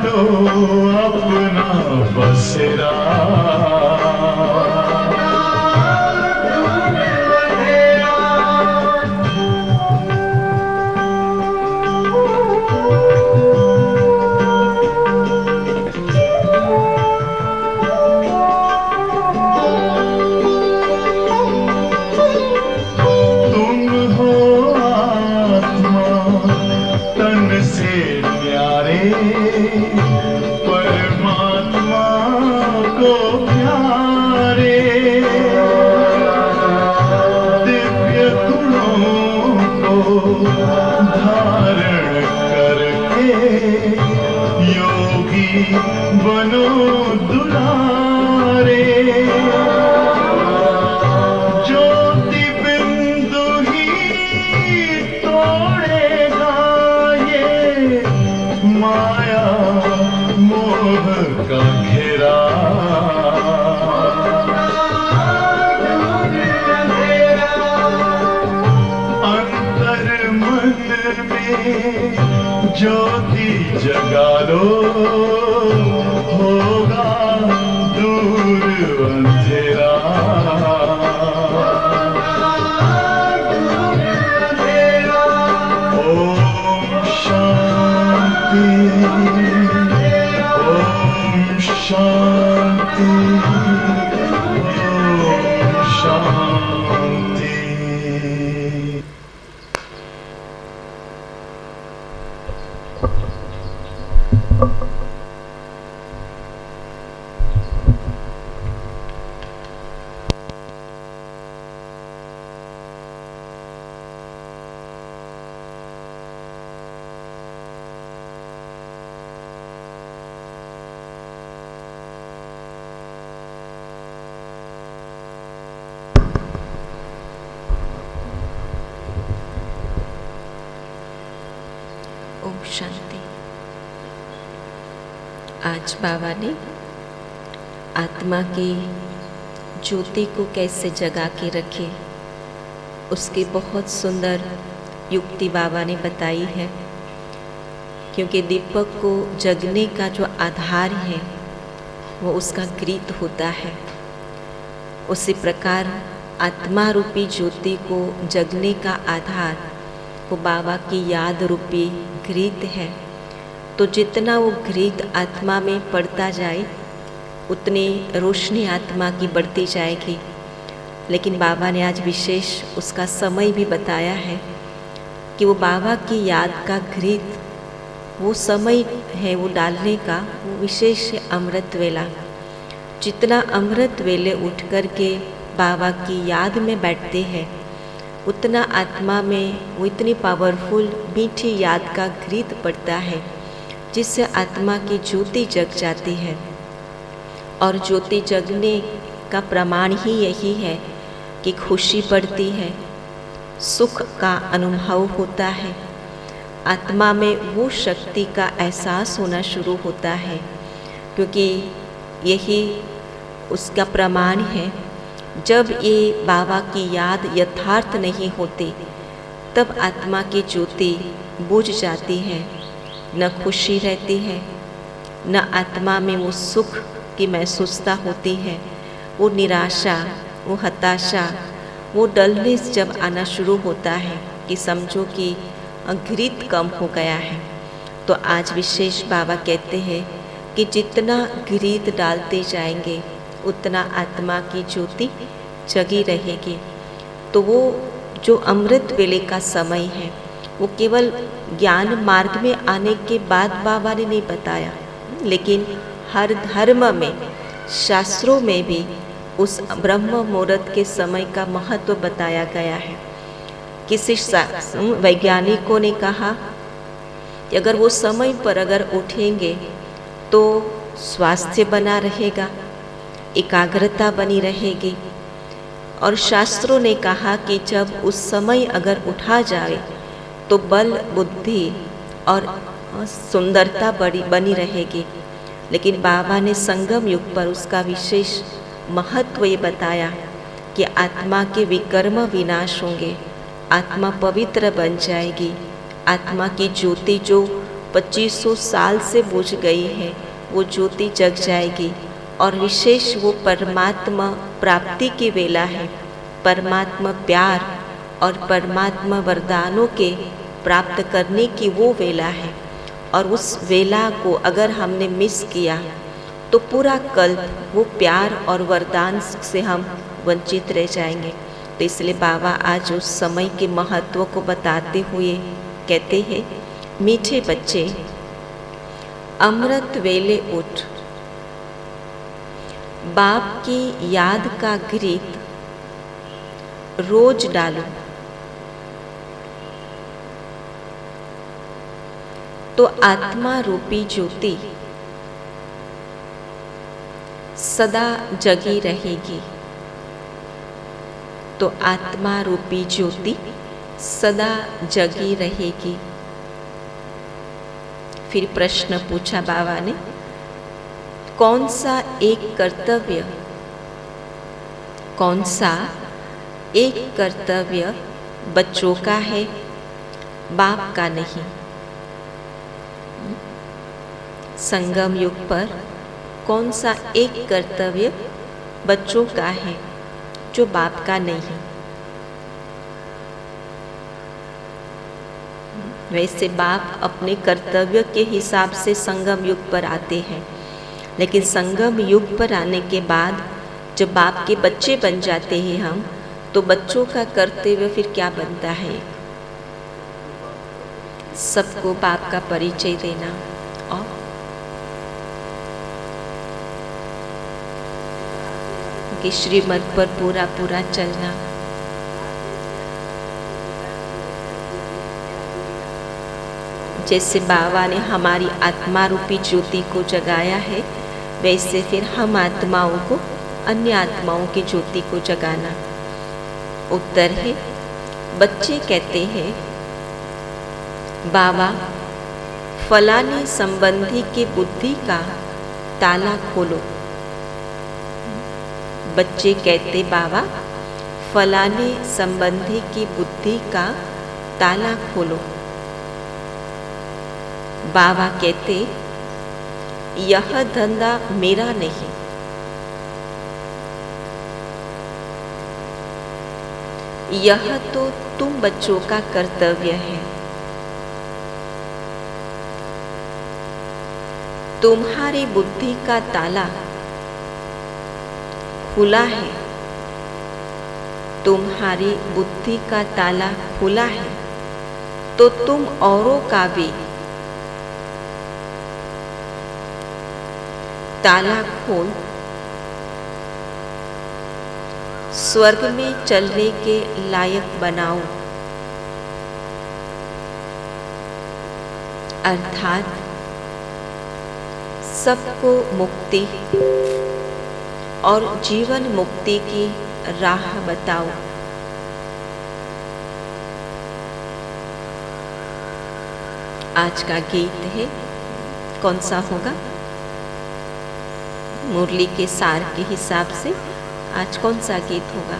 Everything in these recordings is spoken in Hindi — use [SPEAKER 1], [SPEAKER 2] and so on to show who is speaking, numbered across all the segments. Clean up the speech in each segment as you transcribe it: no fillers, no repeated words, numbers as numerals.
[SPEAKER 1] लो अपना बसेरा। परमात्मा को प्यारे दिव्य गुणों को धारण करके योगी बनो दुलारे। ज्योति बिंदु ही तोड़ेगा ये माया मोह का घेरा। अंतर मन में ज्योति जगा लो होगा दूर अंधेरा। ओम शांति शांति ओम शांति।
[SPEAKER 2] ओम शांति। आज बाबा ने आत्मा की ज्योति को कैसे जगा के रखे, उसकी बहुत सुंदर युक्ति बाबा ने बताई है। क्योंकि दीपक को जगने का जो आधार है वो उसका ग्रीत होता है, उसी प्रकार आत्मा रूपी ज्योति को जगने का आधार वो बाबा की याद रूपी घृत है। तो जितना वो घृत आत्मा में पड़ता जाए उतनी रोशनी आत्मा की बढ़ती जाएगी। लेकिन बाबा ने आज विशेष उसका समय भी बताया है कि वो बाबा की याद का घृत वो समय है वो डालने का, वो विशेष अमृत वेला। जितना अमृत वेले उठ कर के बाबा की याद में बैठते हैं उतना आत्मा में वो इतनी पावरफुल मीठी याद का घृत पड़ता है जिससे आत्मा की ज्योति जग जाती है। और ज्योति जगने का प्रमाण ही यही है कि खुशी बढ़ती है, सुख का अनुभव होता है, आत्मा में वो शक्ति का एहसास होना शुरू होता है। क्योंकि यही उसका प्रमाण है। जब ये बाबा की याद यथार्थ नहीं होती तब आत्मा की ज्योति बुझ जाती है, न खुशी रहती है, न आत्मा में वो सुख की महसूसता होती है। वो निराशा, वो हताशा, वो डलनेस जब आना शुरू होता है कि समझो कि घृत कम हो गया है। तो आज विशेष बाबा कहते हैं कि जितना घृत डालते जाएंगे उतना आत्मा की ज्योति जगी रहेगी। तो वो जो अमृत वेले का समय है वो केवल ज्ञान मार्ग में आने के बाद बाबा ने नहीं बताया, लेकिन हर धर्म में, शास्त्रों में भी उस ब्रह्म मुहूर्त के समय का महत्व बताया गया है। किसी वैज्ञानिकों ने कहा कि अगर वो समय पर अगर उठेंगे तो स्वास्थ्य बना रहेगा, एकाग्रता बनी रहेगी। और शास्त्रों ने कहा कि जब उस समय अगर उठा जाए तो बल, बुद्धि और सुंदरता बनी रहेगी। लेकिन बाबा ने संगम युग पर उसका विशेष महत्व ये बताया कि आत्मा के विकर्म विनाश होंगे, आत्मा पवित्र बन जाएगी, आत्मा की ज्योति जो 2500 साल से बुझ गई है वो ज्योति जग जाएगी। और विशेष वो परमात्मा प्राप्ति की वेला है, परमात्मा प्यार और परमात्मा वरदानों के प्राप्त करने की वो वेला है। और उस वेला को अगर हमने मिस किया तो पूरा कल्प वो प्यार और वरदान से हम वंचित रह जाएंगे। तो इसलिए बाबा आज उस समय के महत्व को बताते हुए कहते हैं, मीठे बच्चे अमृत वेले उठ, बाप की याद का गीत रोज डालो, तो आत्मा रूपी ज्योति सदा जगी रहेगी। तो आत्मा रूपी ज्योति सदा जगी रहेगी। फिर प्रश्न पूछा बाबा ने, कौन सा एक कर्तव्य, कौन सा एक कर्तव्य बच्चों का है, बाप का नहीं। संगम युग पर कौन सा एक कर्तव्य बच्चों का है जो बाप का नहीं। वैसे बाप अपने कर्तव्य के हिसाब से संगम युग पर आते हैं, लेकिन संगम युग पर आने के बाद जब बाप के बच्चे बन जाते हैं हम, तो बच्चों का कर्तव्य फिर क्या बनता है? सबको बाप का परिचय देना और कि श्रीमत पर पूरा पूरा चलना। जैसे बाबा ने हमारी आत्मा रूपी ज्योति को जगाया है, वैसे फिर हम आत्माओं को अन्य आत्माओं की ज्योति को जगाना। उत्तर है, बच्चे कहते हैं, बाबा फलाने संबंधी की बुद्धि का ताला खोलो। बच्चे कहते, बाबा फलाने संबंधी की बुद्धि का ताला खोलो। बाबा कहते, यह धंधा मेरा नहीं, यह तो तुम बच्चों का कर्तव्य है। तुम्हारी बुद्धि का ताला खुला है, तुम्हारी बुद्धि का ताला खुला है, तो तुम औरों का भी ताला खोल स्वर्ग में चलने के लायक बनाओ। अर्थात सबको मुक्ति और जीवन मुक्ति की राह बताओ। आज का गीत है, कौन सा होगा? मुरली के सार के हिसाब से आज कौन सा गीत होगा?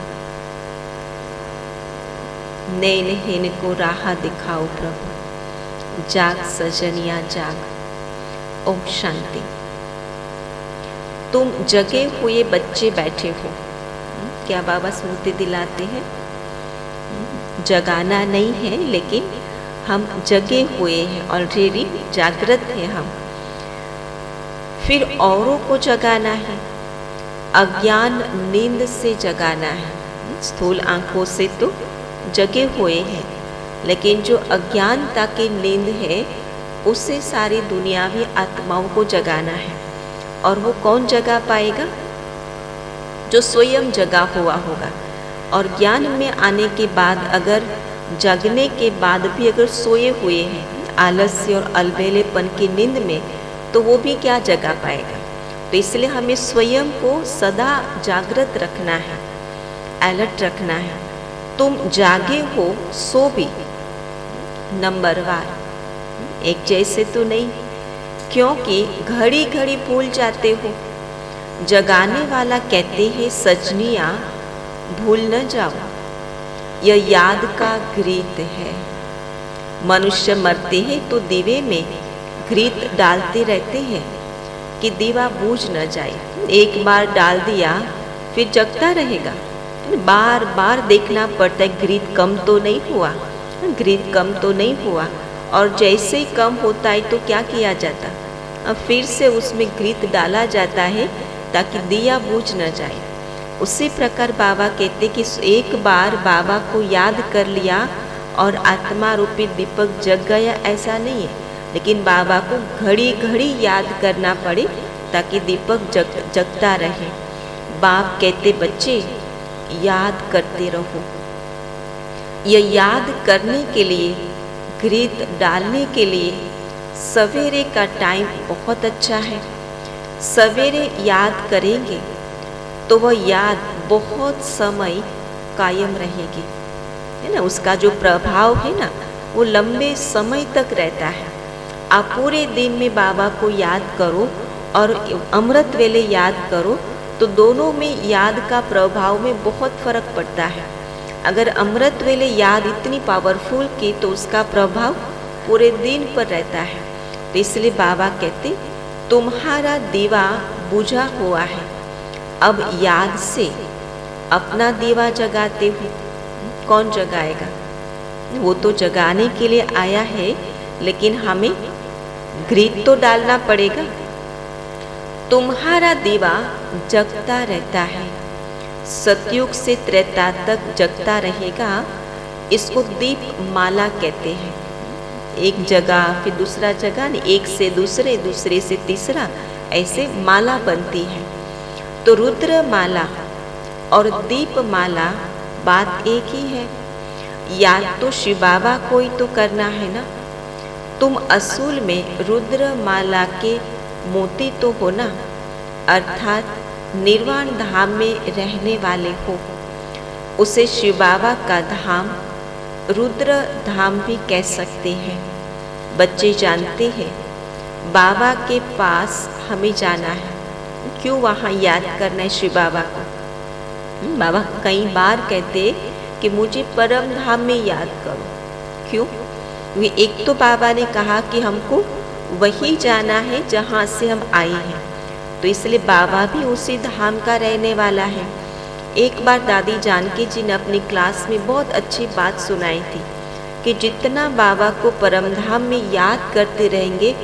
[SPEAKER 2] नैन हेन को राह दिखाओ प्रभु, जाग सजनिया जाग। ओम शांति। तुम जगे हुए बच्चे बैठे हो, क्या बाबा स्मृति दिलाते हैं? जगाना नहीं है, लेकिन हम जगे हुए हैं, ऑलरेडी जागृत हैं हम। फिर औरों को जगाना है, अज्ञान नींद से जगाना है। स्थूल आंखों से तो जगे हुए हैं, लेकिन जो अज्ञानता की नींद है उससे सारी दुनियावी आत्माओं को जगाना है। और वो कौन जगा पाएगा? जो स्वयं जगा हुआ होगा। और ज्ञान में आने के बाद अगर जगने के बाद भी अगर सोए हुए हैं आलस्य और अलबेलेपन की नींद में, तो वो भी क्या जगा पाएगा? तो इसलिए हमें स्वयं को सदा जागृत रखना है, अलर्ट रखना है। तुम जागे हो सो भी नंबरवार, एक जैसे तो नहीं, क्योंकि घड़ी घड़ी भूल जाते हो। जगाने वाला कहते हैं, सजनिया भूल न जाओ, यह याद का गीत है। मनुष्य मरते हैं तो दिवे में घृत डालते रहते हैं कि दीवा बुझ न जाए। एक बार डाल दिया फिर जगता रहेगा, बार बार देखना पड़ता है घृत कम तो नहीं हुआ, घृत कम तो नहीं हुआ। और जैसे ही कम होता है तो क्या किया जाता, अब फिर से उसमें घृत डाला जाता है ताकि दिया बुझ न जाए। उसी प्रकार बाबा कहते कि एक बार बाबा को याद कर लिया और आत्मा रूपी दीपक जग गया, ऐसा नहीं है, लेकिन बाबा को घड़ी घड़ी याद करना पड़े ताकि दीपक जगता रहे। बाप कहते बच्चे याद करते रहो। यह याद करने के लिए, घृत डालने के लिए सवेरे का टाइम बहुत अच्छा है। सवेरे याद करेंगे तो वह याद बहुत समय कायम रहेगी, है ना। उसका जो प्रभाव है ना वो लंबे समय तक रहता है। आप पूरे दिन में बाबा को याद करो और अमृत वेले याद करो तो दोनों में याद का प्रभाव में बहुत फर्क पड़ता है। अगर अमृत वेले याद इतनी पावरफुल की तो उसका प्रभाव पूरे दिन पर रहता है। तो इसलिए बाबा कहते तुम्हारा दीवा बुझा हुआ है, अब याद से अपना दीवा जगाते हो। कौन जगाएगा, वो तो जगाने के लिए आया है, लेकिन हमें घृत तो डालना पड़ेगा। तुम्हारा दीवा जगता रहता है, सतयुग से त्रेता तक जगता रहेगा। इसको दीप माला कहते हैं। एक जगह फिर दूसरा जगह, नहीं, एक से दूसरे, दूसरे से तीसरा, ऐसे माला बनती है। तो रुद्र माला और दीप माला बात एक ही है। याद तो शिव बाबा को ही तो करना है ना। तुम असूल में रुद्र माला के मोती तो हो ना, अर्थात निर्वाण धाम में रहने वाले हो। उसे शिव बाबा का धाम रुद्र धाम भी कह सकते हैं। बच्चे जानते हैं बाबा के पास हमें जाना है, क्यों वहाँ याद करना है शिव बाबा को। बाबा कई बार कहते कि मुझे परम धाम में याद करो। क्यों? वे एक तो बाबा ने कहा कि हमको वही जाना है जहाँ से हम आए हैं, तो इसलिए बाबा भी उसी धाम का रहने वाला है। एक बार दादी जानकी जी ने अपनी क्लास में बहुत अच्छी बात सुनाई थी कि जितना बाबा को परम धाम में याद करते रहेंगे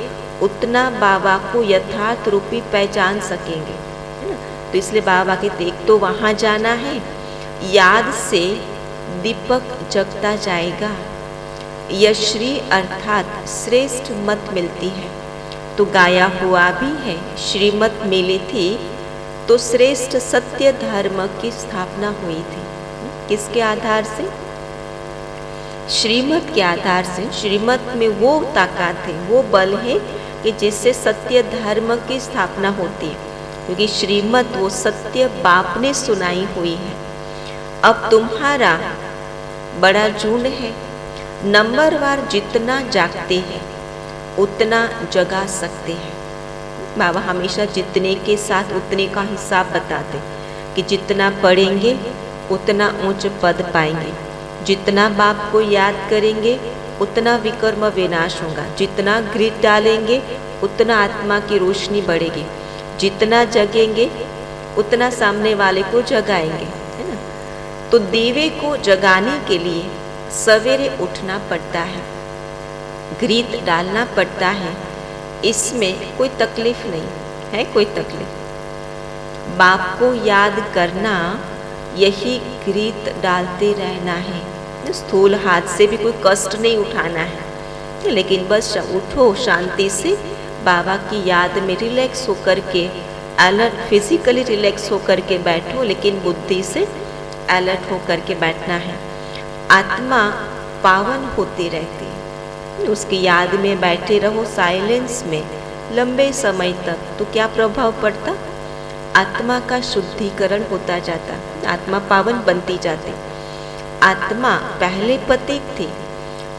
[SPEAKER 2] उतना बाबा को यथार्थ रूपी पहचान सकेंगे, है ना। तो इसलिए बाबा के एक तो वहाँ जाना है, याद से दीपक जगता जाएगा। यश्री अर्थात श्रेष्ठ मत मिलती है, तो गाया हुआ भी है, श्रीमत मिली थी तो श्रेष्ठ सत्य धर्म की स्थापना हुई थी। किसके आधार से? श्रीमत के आधार से। श्रीमत में वो ताकत है, वो बल है कि जिससे सत्य धर्म की स्थापना होती है, क्योंकि श्रीमत वो सत्य बाप ने सुनाई हुई है। अब तुम्हारा बड़ा झुंड है, नंबरवार जितना जागते हैं उतना जगा सकते हैं। बाबा हमेशा जितने के साथ उतने का हिसाब बताते कि जितना पढ़ेंगे उतना ऊंच पद पाएंगे, जितना बाप को याद करेंगे उतना विकर्म विनाश होगा, जितना घृत डालेंगे उतना आत्मा की रोशनी बढ़ेगी, जितना जगेंगे उतना सामने वाले को जगाएंगे, है ना। तो दीवे को जगाने के लिए सवेरे उठना पड़ता है, घृत डालना पड़ता है। इसमें कोई तकलीफ नहीं है, कोई तकलीफ। बाप को याद करना, यही घृत डालते रहना है। स्थूल हाथ से भी कोई कष्ट नहीं उठाना है, लेकिन बस उठो शांति से, बाबा की याद में रिलैक्स होकर के, अलर्ट, फिजिकली रिलैक्स होकर के बैठो, लेकिन बुद्धि से अलर्ट होकर के बैठना है। आत्मा पावन होती रहती है, उसकी याद में बैठे रहो साइलेंस में लंबे समय तक, तो क्या प्रभाव पड़ता? आत्मा का शुद्धिकरण होता जाता, आत्मा पावन बनती जाती। आत्मा पहले पतित थी,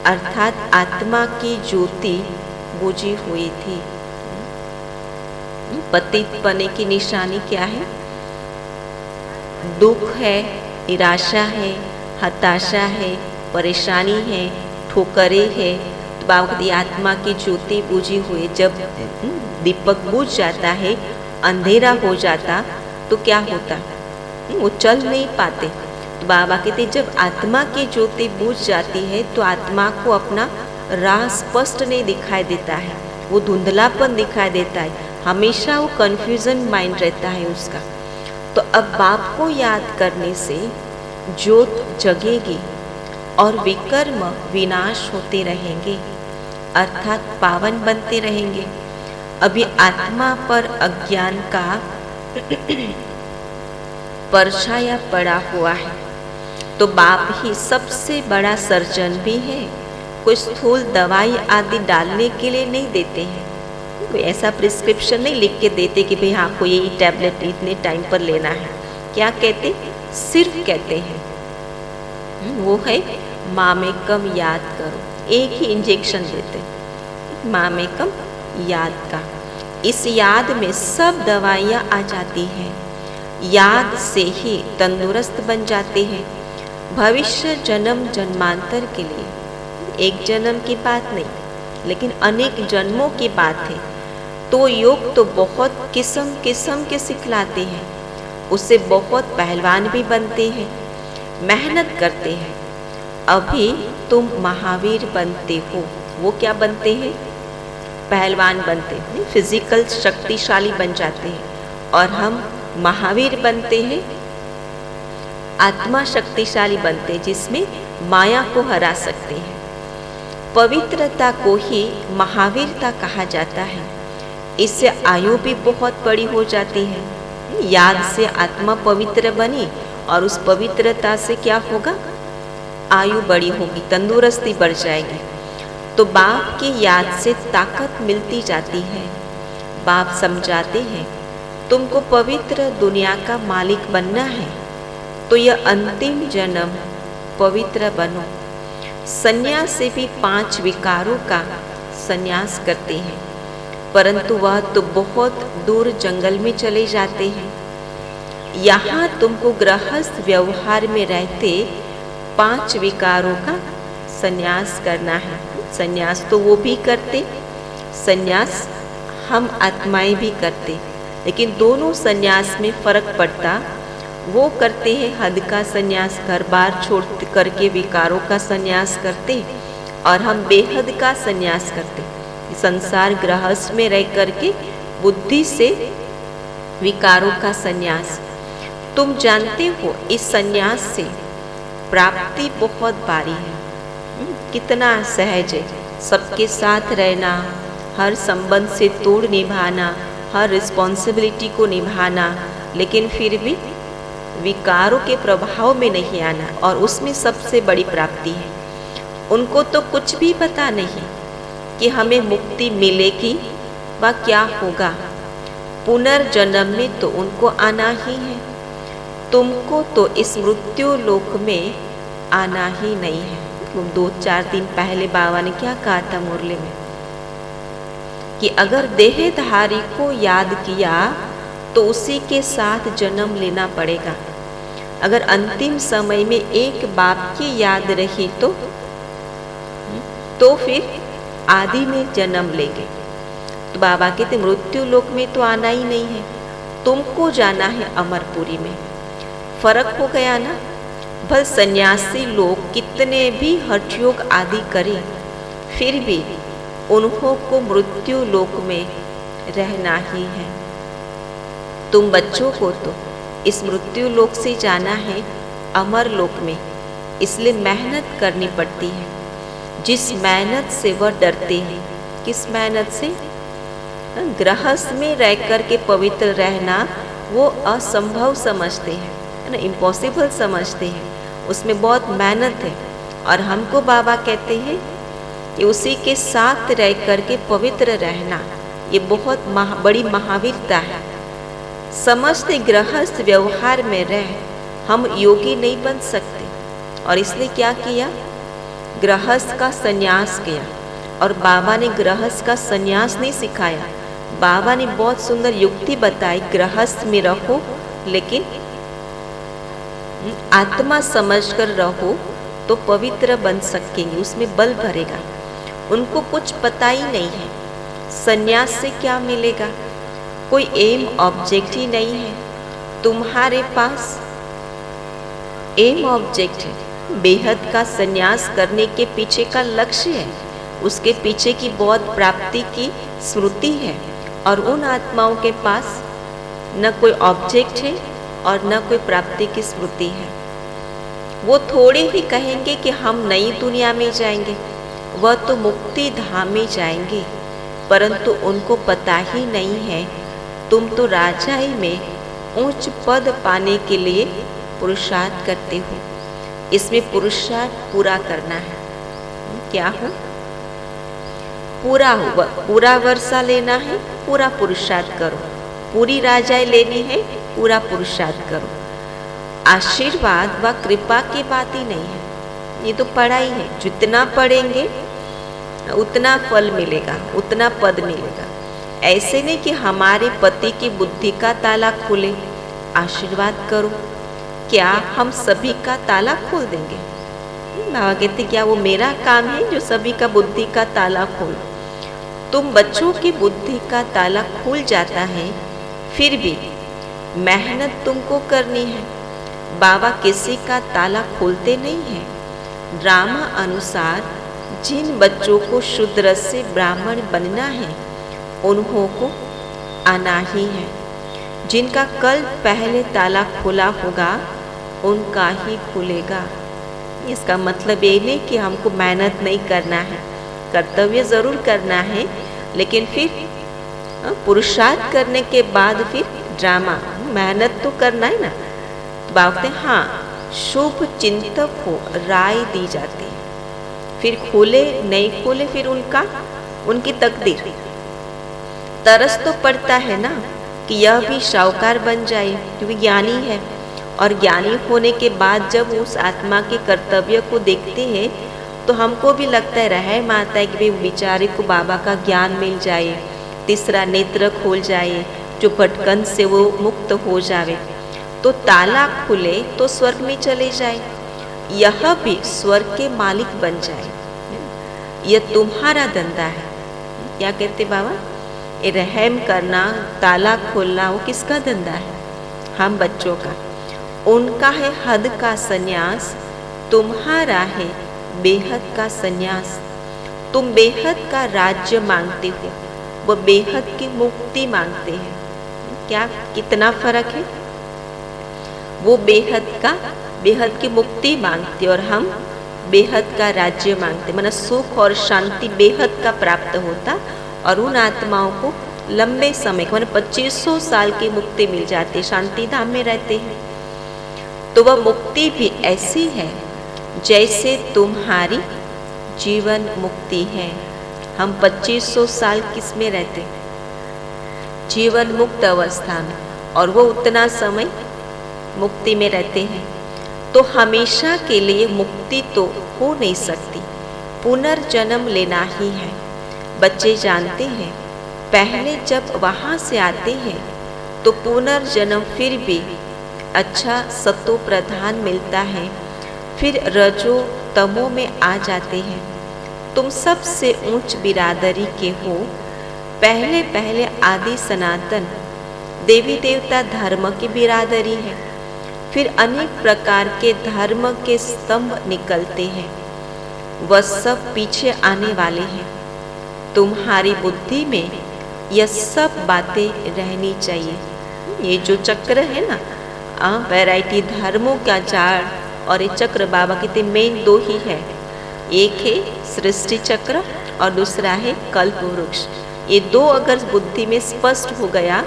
[SPEAKER 2] अर्थात आत्मा की ज्योति बुझी हुई थी। पतित पने की निशानी क्या है? दुख है, निराशा है, हताशा है, परेशानी है, ठोकरें है। तो बाबा की आत्मा की ज्योति बुझी हुई, जब दीपक बुझ जाता है, अंधेरा हो जाता तो क्या होता, वो चल नहीं पाते। तो बाबा कहते जब आत्मा की ज्योति बुझ जाती है तो आत्मा को अपना राह स्पष्ट नहीं दिखाई देता है, वो धुंधलापन दिखाई देता है, हमेशा वो कन्फ्यूजन माइंड रहता है उसका। तो अब बाप को याद करने से ज्योत जगेगी और विकर्म विनाश होते रहेंगे, अर्थात पावन बनते रहेंगे। अभी आत्मा पर अज्ञान का परछाया पड़ा हुआ है, तो बाप ही सबसे बड़ा सर्जन भी है। कोई स्थूल दवाई आदि डालने के लिए नहीं देते हैं, कोई ऐसा प्रिस्क्रिप्शन नहीं लिख के देते कि भाई आपको ये टैबलेट इतने टाइम पर लेना है। क्या कहते, सिर्फ कहते हैं वो है मामेकम याद करो, एक ही इंजेक्शन देते, मामेकम याद का। इस याद में सब दवाइयाँ आ जाती हैं, याद से ही तंदुरुस्त बन जाते हैं। भविष्य जन्म जन्मांतर के लिए एक जन्म की बात नहीं, लेकिन अनेक जन्मों की बात है। तो योग तो बहुत किस्म किस्म के सिखलाते हैं, उससे बहुत पहलवान भी बनते हैं, मेहनत करते हैं। अभी तुम महावीर बनते हो, वो क्या बनते हैं, पहलवान बनते हैं, फिजिकल शक्तिशाली बन जाते हैं। और हम महावीर बनते हैं, आत्मा शक्तिशाली बनते हैं, जिसमें माया को हरा सकते हैं। पवित्रता को ही महावीरता कहा जाता है। इससे आयु भी बहुत बड़ी हो जाती है। याद से आत्मा पवित्र बनी और उस पवित्रता से क्या होगा, आयु बड़ी होगी, तंदुरुस्ती बढ़ जाएगी। तो बाप की याद से ताकत मिलती जाती है। बाप समझाते हैं तुमको पवित्र दुनिया का मालिक बनना है, तो यह अंतिम जन्म पवित्र बनो। संन्यास से भी 5 विकारों का संन्यास करते हैं, परंतु वह तो बहुत दूर जंगल में चले जाते हैं। यहाँ तुमको गृहस्थ व्यवहार में रहते 5 विकारों का संन्यास करना है। संन्यास तो वो भी करते, संन्यास हम आत्माएं भी करते, लेकिन दोनों संन्यास में फर्क पड़ता। वो करते हैं हद का संन्यास, घर बार छोड़ करके विकारों का संन्यास करते, और हम बेहद का संन्यास करते, संसार गृहस्थ में रह करके बुद्धि से विकारों का संन्यास। तुम जानते हो इस संन्यास से प्राप्ति बहुत भारी है, कितना सहज है। सबके साथ रहना, हर संबंध से तोड़ निभाना, हर रिस्पॉन्सिबिलिटी को निभाना, लेकिन फिर भी विकारों के प्रभाव में नहीं आना, और उसमें सबसे बड़ी प्राप्ति है। उनको तो कुछ भी पता नहीं कि हमें मुक्ति मिलेगी व क्या होगा। पुनर्जन्म में तो उनको आना ही है, तुमको तो इस मृत्यु लोक में आना ही नहीं है। 2-4 दिन पहले बाबा ने क्या कहा था मुरली में, कि अगर देहधारी को याद किया तो उसी के साथ जन्म लेना पड़ेगा। अगर अंतिम समय में एक बाप की याद रही तो फिर आदि में जन्म लेंगे। तो बाबा कहते मृत्यु लोक में तो आना ही नहीं है, तुमको जाना है अमरपुरी में। फर्क हो गया ना। भल सन्यासी लोग कितने भी हठ योग आदि करें, फिर भी उन्हों को मृत्यु लोक में रहना ही है। तुम बच्चों को तो इस मृत्यु लोक से जाना है अमर लोक में, इसलिए मेहनत करनी पड़ती है। जिस मेहनत से वह डरते हैं, किस मेहनत से, गृहस्थ में रह कर के पवित्र रहना वो असंभव समझते हैं, है ना, इम्पॉसिबल समझते हैं, उसमें बहुत मेहनत है। और हमको बाबा कहते हैं कि उसी के साथ रह कर के पवित्र रहना, ये बहुत बड़ी महावीरता है। समझते गृहस्थ व्यवहार में रह हम योगी नहीं बन सकते, और इसलिए क्या किया, गृहस्थ का संन्यास किया। और बाबा ने गृहस्थ का संन्यास नहीं सिखाया, बाबा ने बहुत सुंदर युक्ति बताई, गृहस्थ में रहो लेकिन आत्मा समझकर रहो तो पवित्र बन सकेंगे, उसमें बल भरेगा। उनको कुछ पता ही नहीं है सन्यास से क्या मिलेगा, कोई एम ऑब्जेक्ट ही नहीं है। तुम्हारे पास एम ऑब्जेक्ट है, बेहद का सन्यास करने के पीछे का लक्ष्य है, उसके पीछे की बहुत प्राप्ति की स्मृति है। और उन आत्माओं के पास न कोई ऑब्जेक्ट है और न कोई प्राप्ति की स्मृति है। वो थोड़े ही कहेंगे कि हम नई दुनिया में जाएंगे, वह तो मुक्ति धाम में जाएंगे, परंतु उनको पता ही नहीं है तुम तो राजाई में उच्च पद पाने के लिए पुरुषार्थ करते हो। इसमें पुरुषार्थ पूरा करना है। क्या हो? पूरा वर्षा लेना है, पूरा पुरुषार्थ करो। पूरी राजाई लेनी है, पूरा पुरुषार्थ करो। आशीर्वाद व कृपा की बात ही नहीं है, ये तो पढ़ाई है। जितना पढ़ेंगे उतना फल मिलेगा, उतना पद मिलेगा। ऐसे नहीं कि हमारे पति की बुद्धि का ताला खुले, आशीर्वाद करो। क्या हम सभी का ताला खोल देंगे? बाबा कहते क्या वो मेरा काम है जो सभी का बुद्धि का ताला खोल? तुम बच्चों की बुद्धि का ताला खुल जाता है, फिर भी मेहनत तुमको करनी है। बाबा किसी का ताला खोलते नहीं है। ड्रामा अनुसार जिन बच्चों को शूद्र से ब्राह्मण बनना है उन्हों को आना ही है। जिनका कल पहले ताला खुला होगा उनका ही खुलेगा। इसका मतलब ये नहीं कि हमको मेहनत नहीं करना है, कर्तव्य ज़रूर करना है, लेकिन फिर पुरुषार्थ करने के बाद फिर ड्रामा, मेहनत तो करना है ना। तो बाबा कहते हाँ, शुभ चिंतक हो राय दी जाती है, फिर खोले नहीं खोले फिर उनकी तकदीर। तरस तो पड़ता है ना कि यह भी शाहूकार बन जाए, क्योंकि ज्ञानी है। और ज्ञानी होने के बाद जब उस आत्मा के कर्तव्य को देखते हैं तो हमको भी लगता है रहे माता है कि भाई बेचारे को बाबा का ज्ञान मिल जाए, तीसरा नेत्र खोल जाए, जो भटकन से वो मुक्त हो जावे, तो ताला खुले तो स्वर्ग में चले जाए, यह भी स्वर्ग के मालिक बन जाए। यह तुम्हारा धंधा है। क्या कहते बाबा? ये रहम करना, ताला खोलना, वो किसका धंधा है? हम बच्चों का। उनका है हद का सन्यास, तुम्हारा है बेहद का सन्यास। तुम बेहद का राज्य मांगते हो, वो बेहद की मुक्ति मांगते हैं। क्या कितना फर्क है? वो बेहद की मुक्ति मांगते और हम बेहद का राज्य मांगते। मतलब सुख और शांति बेहद का प्राप्त होता और उन आत्माओं को लंबे समय मतलब 2500 साल की मुक्ति मिल जाती, शांति धाम में रहते हैं। तो वह मुक्ति भी ऐसी है जैसे तुम्हारी जीवन मुक्ति है। हम 2500 साल किस में रहते? जीवन मुक्त अवस्था में, और वो उतना समय मुक्ति में रहते हैं। तो हमेशा के लिए मुक्ति तो हो नहीं सकती, पुनर्जन्म लेना ही है। बच्चे जानते हैं पहले जब वहाँ से आते हैं तो पुनर्जन्म फिर भी अच्छा सतो प्रधान मिलता है, फिर रजो तमो में आ जाते हैं। तुम सबसे ऊंच बिरादरी के हो। पहले पहले आदि सनातन देवी देवता धर्म की बिरादरी है, फिर अनेक प्रकार के धर्म के स्तंभ निकलते हैं, वह सब पीछे आने वाले हैं। तुम्हारी बुद्धि में यह सब बातें रहनी चाहिए। ये जो चक्र है ना, वैरायटी धर्मों का जाड़ और ये चक्र बाबा कहते मेन दो ही है, एक है सृष्टि चक्र और दूसरा है कल्प वृक्ष। ये दो अगर बुद्धि में स्पष्ट हो गया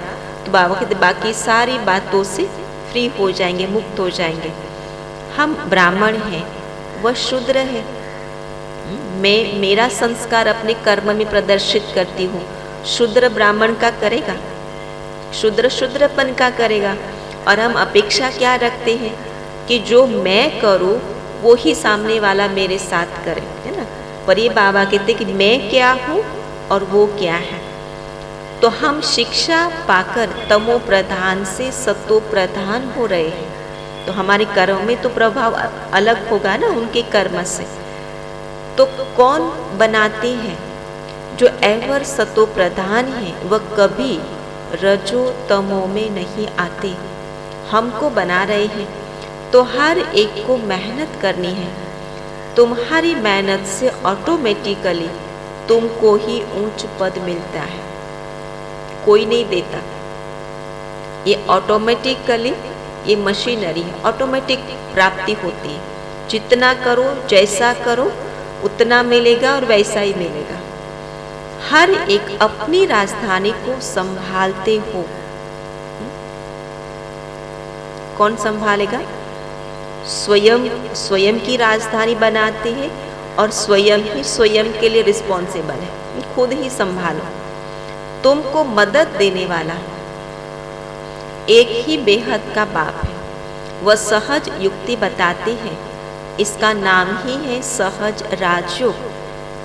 [SPEAKER 2] तो बाबा कहते बाकी सारी बातों से फ्री हो जाएंगे, मुक्त हो जाएंगे। हम ब्राह्मण हैं, वह शूद्र है। मैं मेरा संस्कार अपने कर्म में प्रदर्शित करती हूँ। शूद्र ब्राह्मण का करेगा, शूद्र शूद्रपन का करेगा। और हम अपेक्षा क्या रखते हैं कि जो मैं करूँ वो ही सामने वाला मेरे साथ करे, है ना। पर ये बाबा कहते कि मैं क्या हूँ और वो क्या है। तो हम शिक्षा पाकर तमो प्रधान से सतो प्रधान हो रहे हैं, तो हमारे कर्म में तो प्रभाव अलग होगा ना उनके कर्म से। तो कौन बनाते हैं? जो एवर सतो प्रधान है वह कभी रजो तमो में नहीं आते। हमको बना रहे हैं तो हर एक को मेहनत करनी है। तुम्हारी मेहनत से ऑटोमेटिकली तुमको ही ऊंच पद मिलता है, कोई नहीं देता। ये ऑटोमेटिकली, ये मशीनरी है, ऑटोमेटिक प्राप्ति होती है। जितना करो, जैसा करो उतना मिलेगा और वैसा ही मिलेगा। हर एक अपनी राजधानी को संभालते हो। कौन संभालेगा? स्वयं की राजधानी बनाते हैं और स्वयं के लिए रिस्पॉन्सिबल है। खुद ही संभालो। तुमको मदद देने वाला एक ही बेहद का बाप है। वह सहज युक्ति बताते हैं। इसका नाम ही है सहज राजयोग,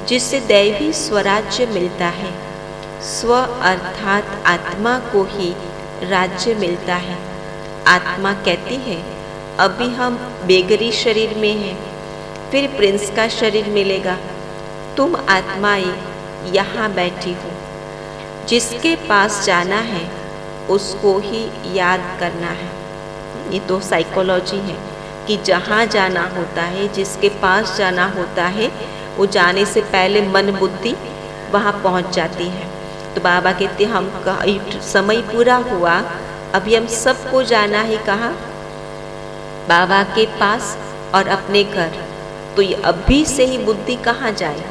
[SPEAKER 2] जिससे दैवी स्वराज्य मिलता है। स्व अर्थात आत्मा को ही राज्य मिलता है। आत्मा कहती है अभी हम बेगरी शरीर में हैं, फिर प्रिंस का शरीर मिलेगा। तुम आत्माएं यहाँ बैठी हो। जिसके पास जाना है उसको ही याद करना है। ये तो साइकोलॉजी है कि जहाँ जाना होता है, जिसके पास जाना होता है, वो जाने से पहले मन बुद्धि वहाँ पहुँच जाती है। तो बाबा कहते हम समय पूरा हुआ, अभी हम सबको जाना है कहाँ? बाबा के पास और अपने घर। तो ये अभी से ही बुद्धि कहाँ जाए?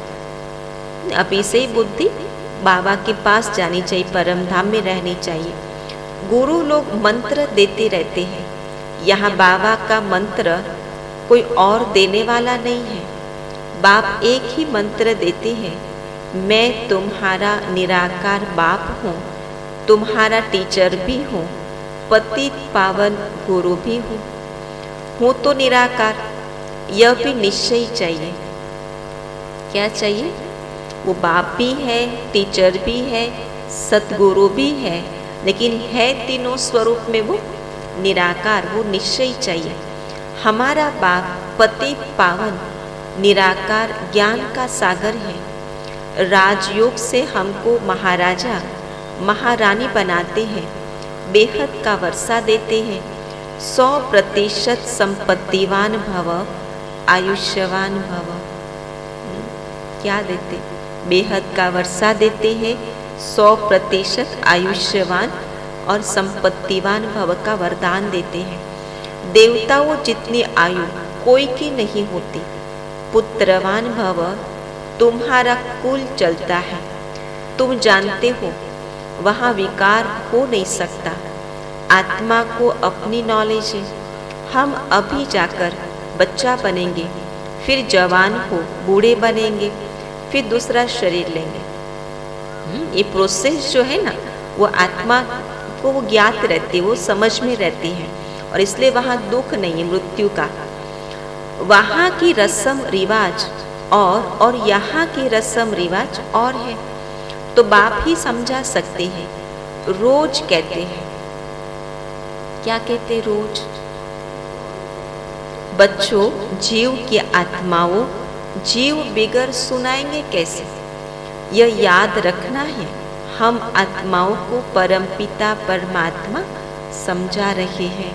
[SPEAKER 2] अभी से ही बुद्धि बाबा के पास जानी चाहिए, परम धाम में रहनी चाहिए। गुरु लोग मंत्र देते रहते हैं। यहाँ बाबा का मंत्र कोई और देने वाला नहीं है। बाप एक ही मंत्र देते हैं, मैं तुम्हारा निराकार बाप हूँ, तुम्हारा टीचर भी हूँ, पतित पावन गुरु भी हूँ तो निराकार। यह भी निश्चय चाहिए। क्या चाहिए? वो बाप भी है, टीचर भी है, सतगुरु भी है, लेकिन है तीनों स्वरूप में वो निराकार। वो निश्चय चाहिए। हमारा बाप पतित पावन निराकार ज्ञान का सागर है। राजयोग से हमको महाराजा महारानी बनाते हैं, बेहद का वर्षा देते हैं। 100% संपत्तिवान भव, आयुष्यवान भव। क्या देते? बेहद का वर्षा देते हैं, 100% आयुष्यवान और संपत्तिवान भव का वरदान देते हैं। देवताओं जितनी आयु कोई की नहीं होती। पुत्रवान भव, तुम्हारा कुल चलता है। तुम जानते हो वहाँ विकार हो नहीं सकता। आत्मा को अपनी नॉलेज है। हम अभी जाकर बच्चा बनेंगे, फिर जवान हो बूढ़े बनेंगे, फिर दूसरा शरीर लेंगे। ये प्रोसेस जो है ना, वो आत्मा को वो ज्ञात रहती है, वो समझ में रहती है, और इसलिए वहाँ दुख नहीं है मृत्यु का। वहाँ की रस्म रिवाज और यहाँ की रस्म रिवाज और है। तो बाप ही समझा सकते हैं। रोज कहते हैं, क्या कहते? रोज बच्चों, जीव की आत्माओं, जीव बिगर सुनाएंगे कैसे? यह याद रखना है। हम आत्माओं को परमपिता परमात्मा समझा रहे हैं,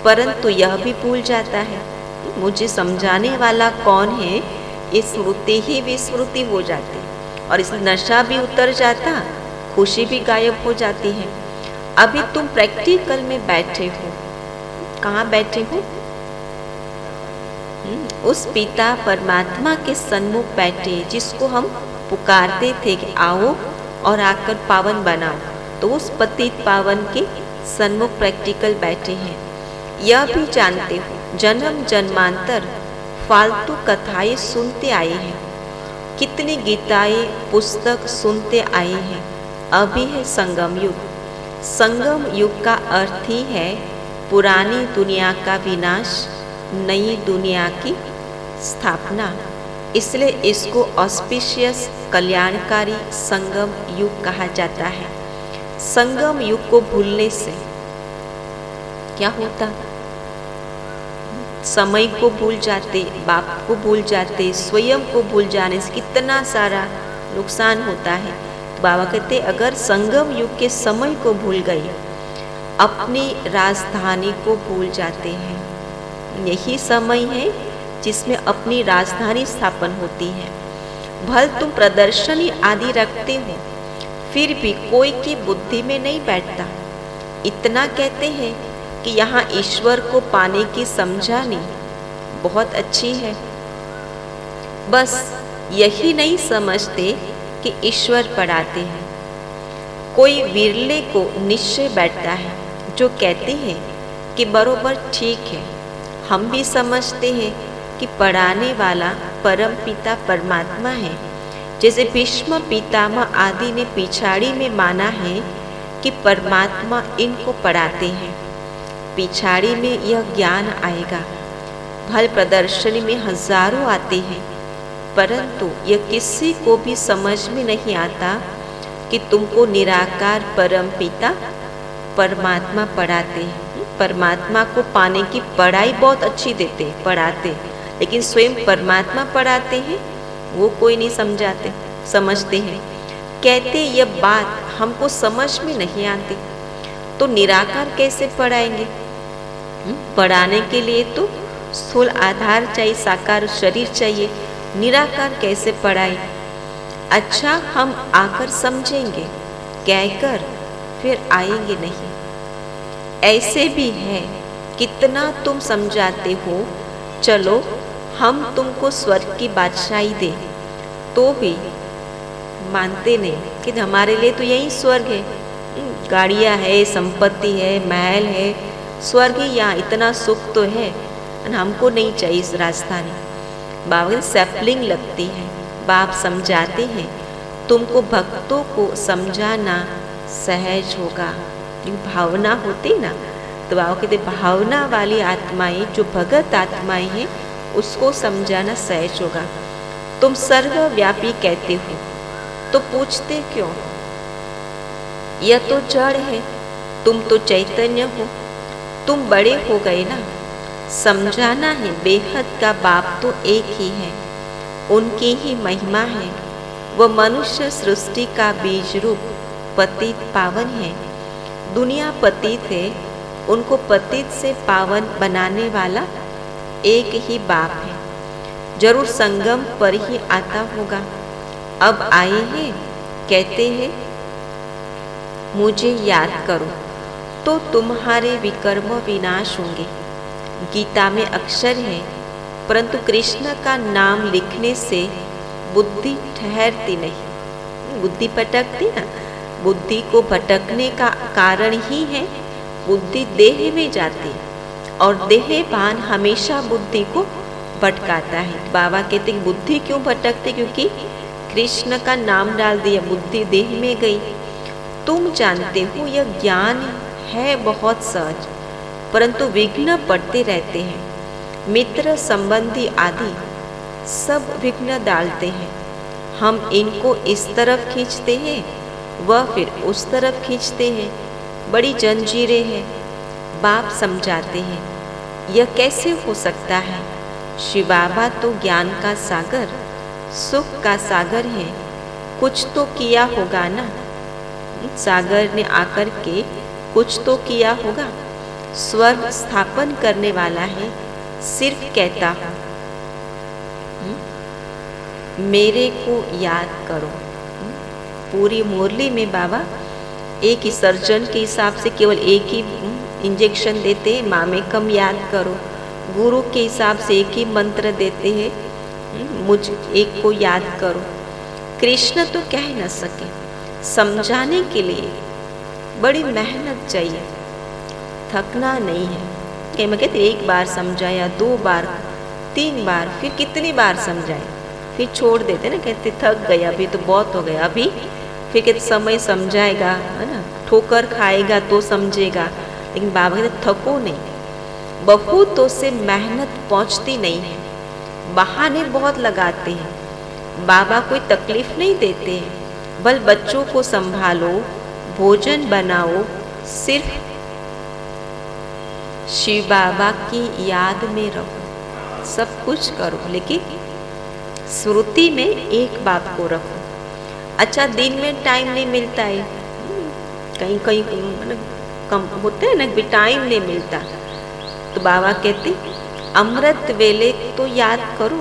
[SPEAKER 2] परंतु यह भी भूल जाता है मुझे समझाने वाला कौन है। ये स्मृति ही विस्मृति हो जाती, और इस नशा भी उतर जाता, खुशी भी गायब हो जाती है। अभी तुम प्रैक्टिकल में बैठे हो। कहाँ बैठे हो? उस पिता परमात्मा के सन्मुख बैठे, जिसको हम पुकारते थे कि आओ और आकर पावन बनाओ। तो उस पतित पावन के सन्मुख प्रैक्टिकल बैठे हैं। यह भी जानते हो जन्म जन्मांतर फालतू कथाएं सुनते आए हैं। कितनी गीताएं पुस्तक सुनते आए हैं। अभी है संगम युग। संगम युग का अर्थ ही है पुरानी दुनिया का विनाश, नई दुनिया की स्थापना। इसलिए इसको ऑस्पिशियस कल्याणकारी संगम युग कहा जाता है। संगम युग को भूलने से क्या होता? समय को भूल जाते, बाप को भूल जाते, स्वयं को भूल जाने से कितना सारा नुकसान होता है। तो बाबा कहते अगर संगम युग के समय को भूल गए, अपनी राजधानी को भूल जाते हैं। यही समय है जिसमें अपनी राजधानी स्थापन होती है। भल तुम प्रदर्शनी आदि रखते हो, फिर भी कोई की बुद्धि में नहीं बैठता। इतना कहते हैं कि यहाँ ईश्वर को पाने की समझानी बहुत अच्छी है, बस यही नहीं समझते कि ईश्वर पढ़ाते हैं। कोई विरले को निश्चय बैठता है जो कहते हैं कि बरोबर ठीक है। हम भी समझते हैं कि पढ़ाने वाला परम पिता परमात्मा है। जैसे भीष्म पितामह आदि ने पिछाड़ी में माना है कि परमात्मा इनको पढ़ाते हैं, पिछाड़ी में यह ज्ञान आएगा। भल प्रदर्शनी में हजारों आते हैं, परंतु यह किसी को भी समझ में नहीं आता कि तुमको निराकार परम पिता परमात्मा पढ़ाते हैं। परमात्मा को पाने की पढ़ाई बहुत अच्छी देते पढ़ाते, लेकिन स्वयं परमात्मा पढ़ाते हैं वो कोई नहीं समझते हैं। कहते यह बात हमको समझ में नहीं आती, तो निराकार कैसे पढ़ाएंगे? पढ़ाने के लिए तो स्थूल आधार चाहिए, साकार शरीर चाहिए, निराकार कैसे पढ़ाए? अच्छा हम आकर समझेंगे कहकर फिर आएंगे नहीं। ऐसे भी है, कितना तुम समझाते हो, चलो हम तुमको स्वर्ग की बादशाही दे, तो भी मानते नहीं कि हमारे लिए तो यही स्वर्ग है। गाड़ियाँ है, संपत्ति है, महल है, स्वर्ग ही यहाँ, इतना सुख तो है, हमको नहीं चाहिए इस राजधानी। बाबा सैपलिंग लगती है। बाप समझाते हैं तुमको भक्तों को समझाना सहज होगा। भावना होती ना, तो बाबा कहते भावना वाली आत्माएं, जो भगत आत्माएं हैं, उसको समझाना सहज होगा। तुम सर्वव्यापी कहते हो तो पूछते क्यों? यह तो जड़ है, तुम तो चैतन्य हो, तुम बड़े हो गए ना। समझाना है बेहद का बाप तो एक ही है, उनकी ही महिमा है। वह मनुष्य सृष्टि का बीज रूप पतित पावन है। दुनिया पतित है, उनको पतित से पावन बनाने वाला एक ही बाप है। जरूर संगम पर ही आता होगा। अब आए हैं, कहते हैं मुझे याद करो तो तुम्हारे विकर्म विनाश होंगे। गीता में अक्षर है, परंतु कृष्ण का नाम लिखने से बुद्धि ठहरती नहीं। बुद्धि भटकती ना, बुद्धि को भटकने का कारण ही है बुद्धि देह में जाती, और देहभान हमेशा बुद्धि को भटकाता है। बाबा कहते हैं बुद्धि क्यों भटकती? क्योंकि कृष्ण का नाम डाल दिया, बुद्धि देह में गई। तुम जानते हो यह ज्ञान है बहुत सहज, परंतु विघ्न पड़ते रहते हैं। मित्र संबंधी आदि सब विघ्न डालते हैं। हम इनको इस तरफ खींचते हैं, वह फिर उस तरफ खींचते हैं। बड़ी जंजीरें हैं। बाप समझाते हैं यह कैसे हो सकता है? शिव बाबा तो ज्ञान का सागर, सुख का सागर है। कुछ तो किया होगा ना, सागर ने आकर के कुछ तो किया होगा। स्वर्ग स्थापन करने वाला है, सिर्फ कहता हूँ मेरे को याद करो। पूरी मुरली में बाबा एक ही सर्जन के हिसाब से केवल एक ही इंजेक्शन देते हैं, मामेकम याद करो। गुरु के हिसाब से एक ही मंत्र देते हैं, मुझ एक को याद करो। कृष्ण तो कह न सके, समझाने के लिए बड़ी मेहनत चाहिए, थकना नहीं है। कहीं मैं कहते एक बार समझाया, 2 बार, 3 बार, फिर कितनी बार समझाए, फिर छोड़ देते ना, कहते थक गए, अभी तो बहुत हो गया, अभी फिर कहते समय समझाएगा, है ना, ठोकर खाएगा तो समझेगा। लेकिन बाबा कहते थको नहीं। बहुतों से मेहनत पहुंचती नहीं है, बहाने बहुत लगाते हैं। बाबा कोई तकलीफ नहीं देते हैं, बल बच्चों को संभालो, भोजन बनाओ, सिर्फ शिव बाबा की याद में रहो। सब कुछ करो, लेकिन स्मृति में एक बात को रखो। अच्छा, दिन में टाइम नहीं मिलता है, कहीं कहीं मतलब कम होते हैं ना भी टाइम नहीं मिलता, तो बाबा कहते अमृत वेले तो याद करो।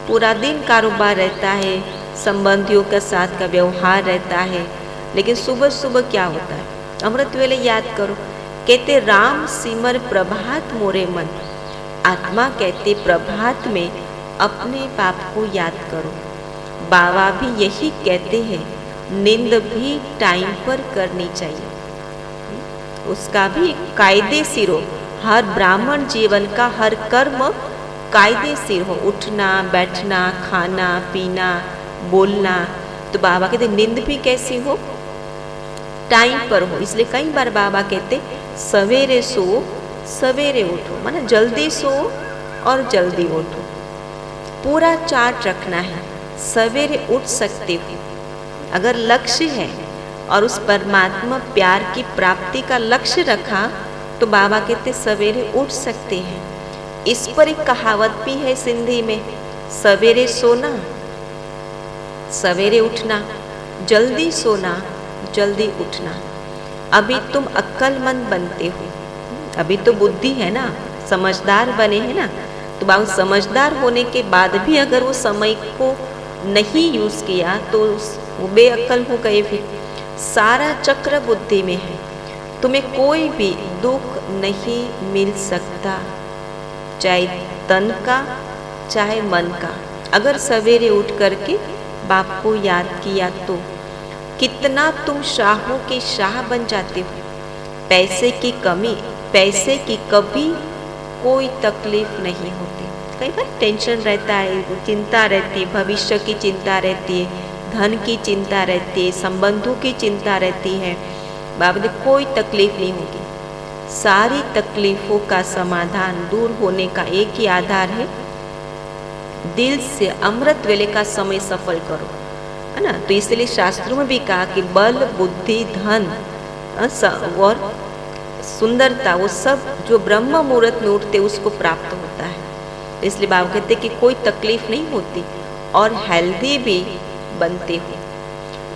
[SPEAKER 2] पूरा दिन कारोबार रहता है, संबंधियों के साथ का व्यवहार रहता है, लेकिन सुबह सुबह क्या होता है, अमृत वेले याद करो। कहते राम सिमर प्रभात मोरे मन, आत्मा कहते प्रभात में अपने बाप को याद करो। बाबा भी यही कहते हैं, नींद भी टाइम पर करनी चाहिए, उसका भी कायदे सिर हो। हर ब्राह्मण जीवन का हर कर्म कायदे सिर हो, उठना बैठना खाना पीना बोलना। तो बाबा कहते नींद भी कैसी हो, टाइम पर हो। इसलिए कई बार बाबा कहते सवेरे सो सवेरे उठो, माना जल्दी सो और जल्दी उठो। पूरा चार्ट रखना है, सवेरे उठ सकते हो अगर लक्ष्य है और उस परमात्मा प्यार की प्राप्ति का लक्ष्य रखा तो बाबा कहते सवेरे उठ सकते हैं। इस पर एक कहावत भी है सिंधी में, सवेरे सोना सवेरे उठना, जल्दी सोना जल्दी उठना। अभी तुम अक्लमंद बनते हो, अभी तो बुद्धि है ना, समझदार बने हैं ना, तो बाबा समझदार होने के बाद भी अगर वो समय को नहीं यूज किया तो वो बेअक्ल हो गए। फिर सारा चक्र बुद्धि में है, तुम्हें कोई भी दुख नहीं मिल सकता, चाहे तन का चाहे मन का। अगर सवेरे उठ करके बाप को याद किया तो कितना तुम शाहों के शाह बन जाते हो। पैसे की कमी, पैसे की कभी कोई तकलीफ नहीं होती। कई बार टेंशन रहता है, चिंता रहती है, भविष्य की चिंता रहती है, धन की चिंता रहती है, संबंधों की चिंता रहती है। बाबा ने कोई तकलीफ नहीं होगी, सारी तकलीफों का समाधान दूर होने का एक ही आधार है, दिल से अमृत वेले का समय सफल करो, है ना। तो इसलिए शास्त्रों में भी कहा कि बल बुद्धि धन और सुंदरता वो सब जो ब्रह्म मुहूर्त में उठते उसको प्राप्त होता है। इसलिए बाबा कहते कि कोई तकलीफ नहीं होती और हेल्दी भी बनते हो।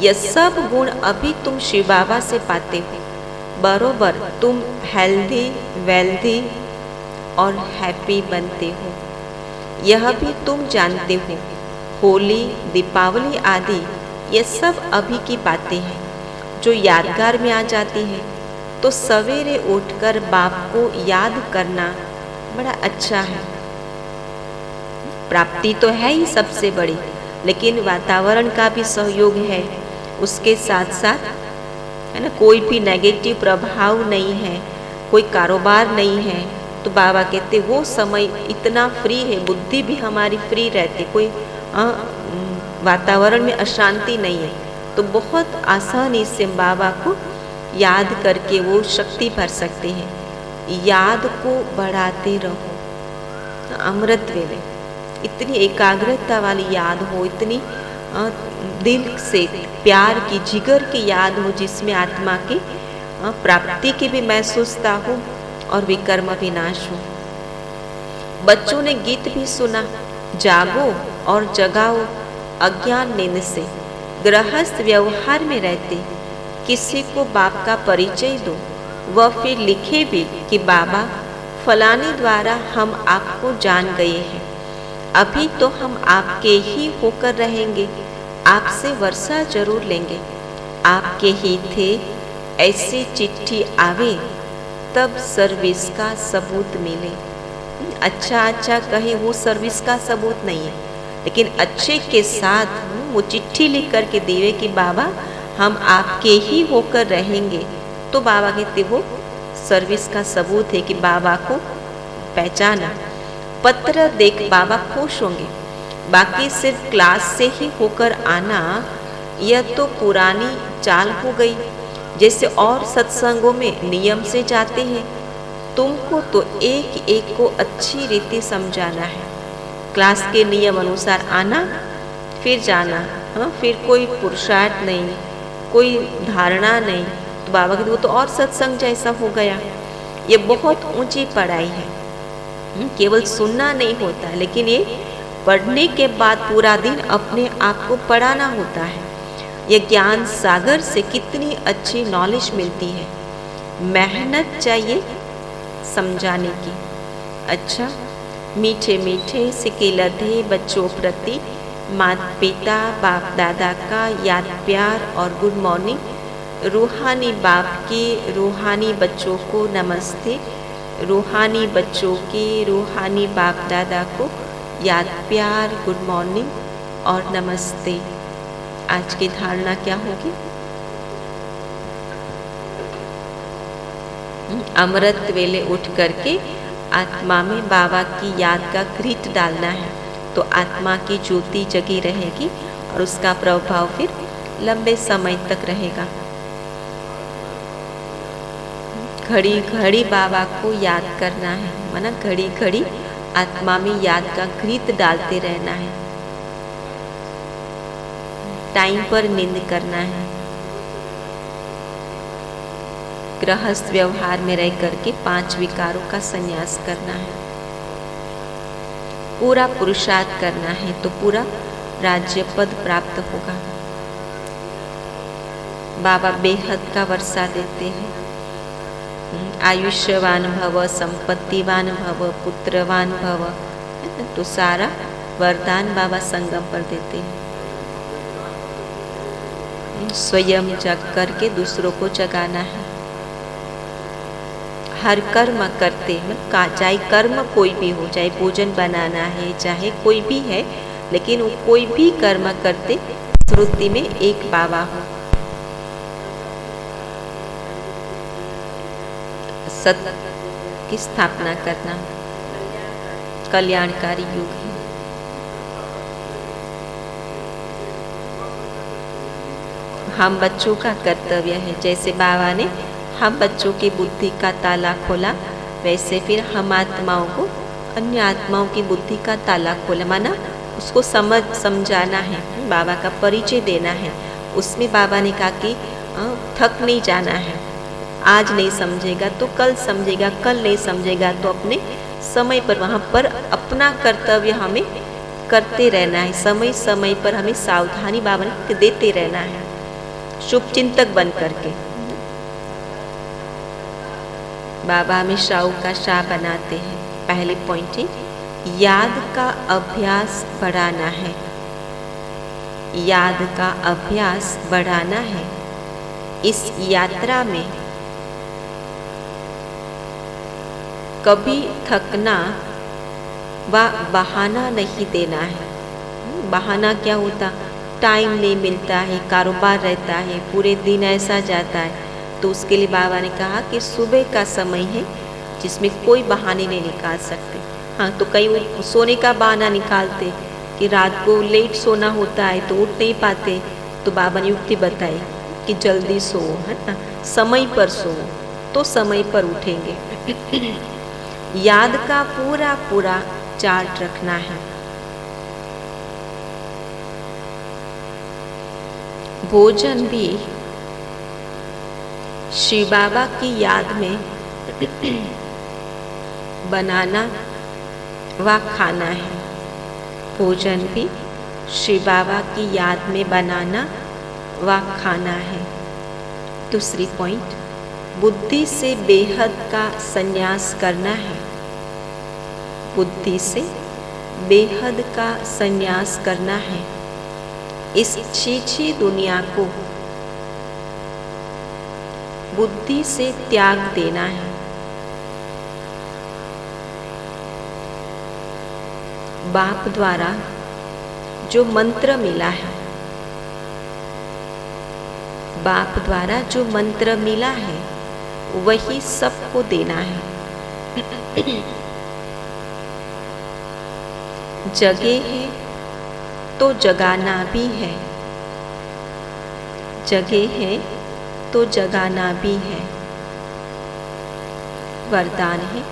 [SPEAKER 2] यह सब गुण अभी तुम शिव बाबा से पाते हो, बरोबर तुम हेल्दी वेल्दी और हैप्पी बनते हो। यह भी तुम जानते हो, होली दीपावली आदि ये सब अभी की बातें हैं जो यादगार में आ जाती हैं। तो सवेरे उठकर बाप को याद करना बड़ा अच्छा है। प्राप्ति तो है ही सबसे बड़ी, लेकिन वातावरण का भी सहयोग है उसके साथ साथ, है ना। कोई भी नेगेटिव प्रभाव नहीं है, कोई कारोबार नहीं है, तो बाबा कहते वो समय इतना फ्री है, बुद्धि भी हमारी फ्री रहती, कोई वातावरण में अशांति नहीं है, तो बहुत आसानी से बाबा को याद करके वो शक्ति भर सकते हैं। याद को बढ़ाते रहो, अमृत वेले इतनी एकाग्रता वाली याद हो, इतनी दिल से प्यार की जिगर की याद हो जिसमें आत्मा की प्राप्ति की भी महसूसता हो और विकर्म विनाश हो। बच्चों ने गीत भी सुना, जागो और जगाओ अज्ञान नींद से। गृहस्थ व्यवहार में रहते किसी को बाप का परिचय दो, वह फिर लिखे भी कि बाबा फलाने द्वारा हम आपको जान गए हैं, अभी तो हम आपके ही होकर रहेंगे, आपसे वर्षा जरूर लेंगे, आपके ही थे, ऐसी चिट्ठी आवे तब सर्विस का सबूत मिले। अच्छा अच्छा कहे वो सर्विस का सबूत नहीं है, लेकिन अच्छे के साथ वो चिट्ठी लिख करके देवे कि बाबा हम आपके ही होकर रहेंगे, तो बाबा कहते वो सर्विस का सबूत है कि बाबा को पहचाना। पत्र देख बाबा खुश होंगे, बाकी सिर्फ क्लास से ही होकर आना यह तो पुरानी चाल हो गई। जैसे और सत्संगों में नियम से जाते हैं, तुमको तो एक एक को अच्छी रीति समझाना है, क्लास के नियम अनुसार आना फिर जाना, हाँ फिर कोई पुरुषार्थ नहीं, कोई धारणा नहीं, तो बाबा कहते वो तो और सत्संग जैसा हो गया। ये बहुत ऊंची पढ़ाई है, केवल सुनना नहीं होता है, लेकिन ये पढ़ने के बाद पूरा दिन अपने आप को पढ़ाना होता है। ये ज्ञान सागर से कितनी अच्छी नॉलेज मिलती है। मेहनत चाहिए समझाने की। अच्छा, मीठे मीठे सिके लधे बच्चों प्रति माता पिता बाप दादा का याद प्यार और गुड मॉर्निंग। रूहानी बाप के रूहानी बच्चों को नमस्ते। रूहानी बच्चों के रूहानी बाप दादा को याद प्यार गुड मॉर्निंग और नमस्ते। आज की धारणा क्या होगी? अमृत वेले उठ करके आत्मा में बाबा की याद का घृत डालना है, तो आत्मा की ज्योति जगी रहेगी और उसका प्रभाव फिर लंबे समय तक रहेगा। घड़ी घड़ी बाबा को याद करना है, माना घड़ी घड़ी आत्मा में याद का घृत डालते रहना है। टाइम पर नींद करना है। गृहस्थ व्यवहार में रह करके 5 विकारों का संन्यास करना है। पूरा पुरुषार्थ करना है तो पूरा राज्य पद प्राप्त होगा। बाबा बेहद का वर्षा देते हैं। आयुष्यवान भव, संपत्तिवान भव, पुत्रवान भव, तो सारा वरदान बाबा संगम पर देते हैं। स्वयं जग करके दूसरों को जगाना है। हर कर्म करते चाहे कर्म कोई भी हो, चाहे भोजन बनाना है, चाहे कोई भी है, लेकिन वो कोई भी कर्म करते स्मृति में एक बाबा हो। सत्य की स्थापना करना कल्याणकारी युग है। हम बच्चों का कर्तव्य है, जैसे बाबा ने हम बच्चों की बुद्धि का ताला खोला, वैसे फिर हम आत्माओं को अन्य आत्माओं की बुद्धि का ताला खोला, माना उसको समझाना है, बाबा का परिचय देना है। उसमें बाबा ने कहा कि थक नहीं जाना है। आज नहीं समझेगा तो कल समझेगा, कल नहीं समझेगा तो अपने समय पर वहाँ पर अपना कर्तव्य हमें करते रहना है। समय समय पर हमें सावधानी बाबा ने देते रहना है, शुभ चिंतक बन करके। बाबा हमें शाहू का शाह बनाते हैं। पहली पॉइंट है, याद का अभ्यास बढ़ाना है। याद का अभ्यास बढ़ाना है। इस यात्रा में कभी थकना व बहाना नहीं देना है। बहाना क्या होता? टाइम नहीं मिलता है, कारोबार रहता है, पूरे दिन ऐसा जाता है, तो उसके लिए बाबा ने कहा कि सुबह का समय है जिसमें कोई बहाने नहीं निकाल सकते। हाँ, तो कई वो सोने का बहाना निकालते कि रात को लेट सोना होता है तो उठ नहीं पाते, तो बाबा ने युक्ति बताई कि जल्दी सो, है ना, समय पर सो तो समय पर उठेंगे। याद का पूरा पूरा चार्ट रखना है। भोजन भी श्री बाबा की याद में बनाना व खाना है। भोजन भी श्री बाबा की याद में बनाना व खाना है। दूसरी पॉइंट, बुद्धि से बेहद का संन्यास करना है। बुद्धि से बेहद का संन्यास करना है। इस छीछी दुनिया को बुद्धि से त्याग देना है। बाप द्वारा जो मंत्र मिला है, बाप द्वारा जो मंत्र मिला है वही सबको देना है। जगे है तो जगाना भी है। जगे है तो जगाना भी है। वरदान है,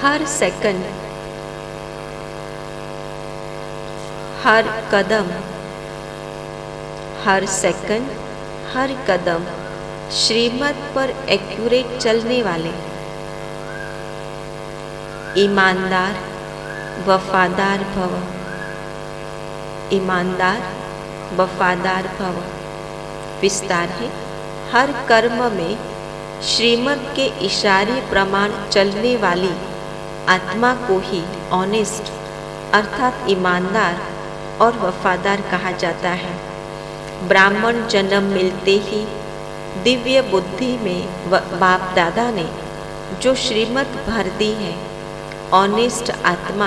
[SPEAKER 2] हर सेकंड, हर कदम, हर सेकंड, हर कदम श्रीमत पर एक्यूरेट चलने वाले ईमानदार वफादार भव, ईमानदार वफादार भव। विस्तार है, हर कर्म में श्रीमद् के इशारे प्रमाण चलने वाली आत्मा को ही ऑनेस्ट अर्थात ईमानदार और वफादार कहा जाता है। ब्राह्मण जन्म मिलते ही दिव्य बुद्धि में बाप दादा ने जो श्रीमद् भर दी है, ऑनेस्ट आत्मा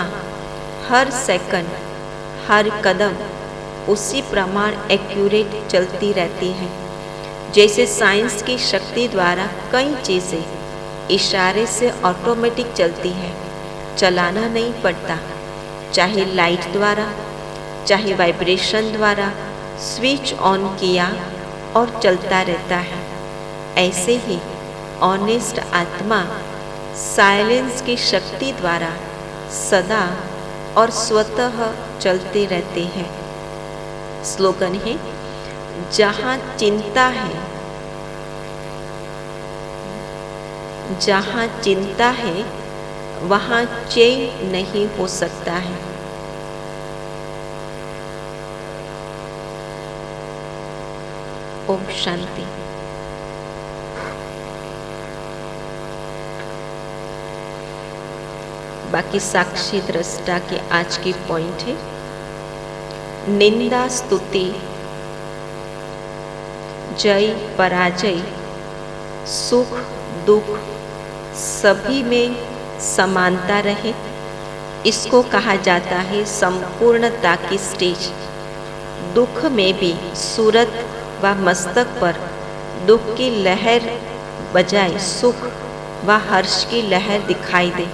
[SPEAKER 2] हर सेकंड हर कदम उसी प्रमाण एक्यूरेट चलती रहती है। जैसे साइंस की शक्ति द्वारा कई चीज़ें इशारे से ऑटोमेटिक चलती है, चलाना नहीं पड़ता, चाहे लाइट द्वारा चाहे वाइब्रेशन द्वारा स्विच ऑन किया और चलता रहता है। ऐसे ही ऑनेस्ट आत्मा साइलेंस की शक्ति द्वारा सदा और स्वतः चलते रहते हैं। स्लोगन है, जहाँ चिंता है, जहाँ चिंता है वहाँ चैन नहीं हो सकता है। ओम शांति। बाकी साक्षी दृष्टा के आज की पॉइंट है, निंदा स्तुति जय पराजय सुख दुख सभी में समानता रहे, इसको कहा जाता है संपूर्णता की स्टेज। दुख में भी सूरत व मस्तक पर दुख की लहर बजाय सुख व हर्ष की लहर दिखाई दे।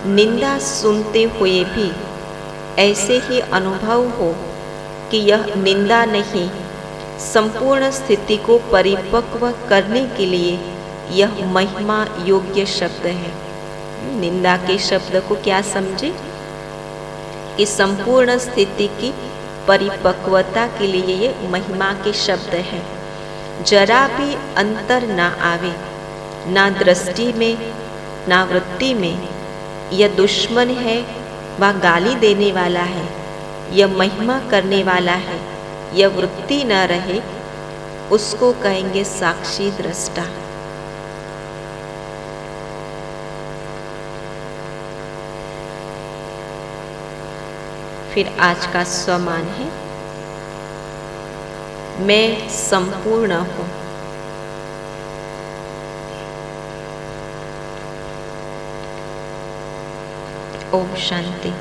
[SPEAKER 2] निंदा सुनते हुए भी ऐसे ही अनुभव हो कि यह निंदा नहीं, संपूर्ण स्थिति को परिपक्व करने के लिए यह महिमा योग्य शब्द है। निंदा के शब्द को क्या समझे कि संपूर्ण स्थिति की परिपक्वता के लिए ये महिमा के शब्द है। जरा भी अंतर ना आवे, ना दृष्टि में ना वृत्ति में। यह दुश्मन है व गाली देने वाला है, यह महिमा करने वाला है, यह वृत्ति न रहे, उसको कहेंगे साक्षी दृष्टा। फिर आज का स्वमान है, मैं संपूर्ण हूँ। ओम शांति।